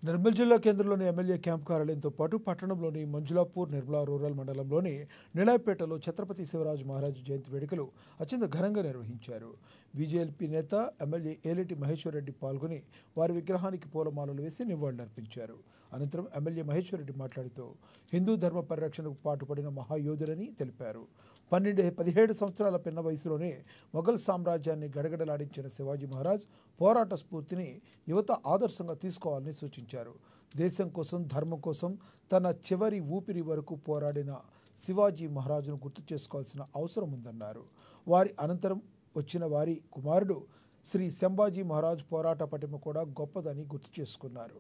నిర్మల్ జిల్లా కేంద్రంలోని MLA camp కార్యాలయంతో పాటు పట్టణంలోని మంజులాపూర్ నిర్మలా రూరల్ మండలంలోని నిళాయపేటలో ఛత్రపతి శివరాజ్ మహారాజ్ జయంతి వేడుకలు అత్యంత ఘనంగా నిర్వహించారు. బీజేపీ నేత ఎమ్మెల్యే ఏలేటి మహేశ్వర్ రెడ్డి పాల్గొని వారి విగ్రహానికి పూలమాలలు వేసి నివాళులర్పించారు. అనంతరం ఎమ్మెల్యే మహేశ్వర్ రెడ్డి మాట్లాడుతూ హిందూ ధర్మ పరిరక్షణకు పాటుపడిన మహాయోధులని తెలిపారు. 17 సంవత్సరాల పిన్న వయసులోనే మొఘల్ సామ్రాజ్యాన్ని గడగడలాడించిన శివాజీ మహారాజ్ పోరాట స్ఫూర్తిని యువత ఆదర్శంగా తీసుకోవాలని సూచించారు. దేశం కోసం, ధర్మం కోసం తన చివరి ఊపిరి వరకు పోరాడిన శివాజీ మహారాజును గుర్తు చేసుకోవాల్సిన అవసరం ఉందన్నారు. వారి అనంతరం వచ్చిన వారి కుమారుడు శ్రీ సంభాజీ మహారాజ్ పోరాట పటిమ కూడా గొప్పదని గుర్తు చేసుకున్నారు.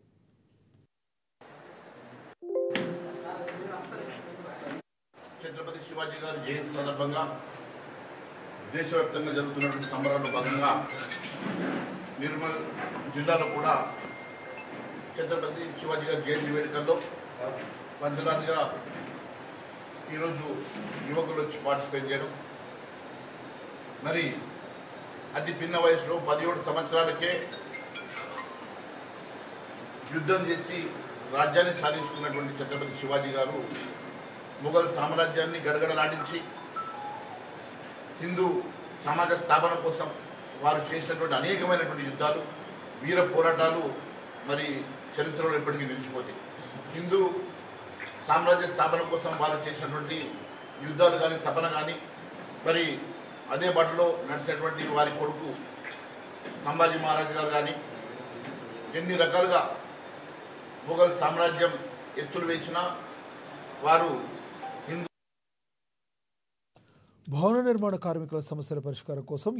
ఛత్రపతి శివాజీ గారి జయంతి సందర్భంగా దేశవ్యాప్తంగా జరుగుతున్నటువంటి సంబరాల్లో భాగంగా నిర్మల్ జిల్లాలో కూడా ఛత్రపతి శివాజీ గారి జయంతి వేడుకల్లో వందలాదిగా ఈరోజు యువకులు వచ్చి పార్టిసిపేట్ చేయడం, మరి అతి పిన్న వయసులో 17 సంవత్సరాలకే యుద్ధం చేసి రాజ్యాన్ని సాధించుకున్నటువంటి ఛత్రపతి శివాజీ గారు మొఘల్ సామ్రాజ్యాన్ని గడగడలాడించి హిందూ సమాజ స్థాపన కోసం వారు చేసినటువంటి అనేకమైనటువంటి యుద్ధాలు, వీర పోరాటాలు మరి చరిత్రలో ఎప్పటికీ నిలిచిపోతాయి. హిందూ సామ్రాజ్య స్థాపన కోసం వారు చేసినటువంటి యుద్ధాలు కానీ, తపన కానీ, మరి అదే బాటలో నడిచినటువంటి వారి కొడుకు సంభాజీ మహారాజ్ గారు కానీ ఎన్ని రకాలుగా మొఘల్ సామ్రాజ్యం ఎత్తులు వేసినా వారు భవన నిర్మాణ కార్మికుల సమస్యల పరిష్కారం కోసం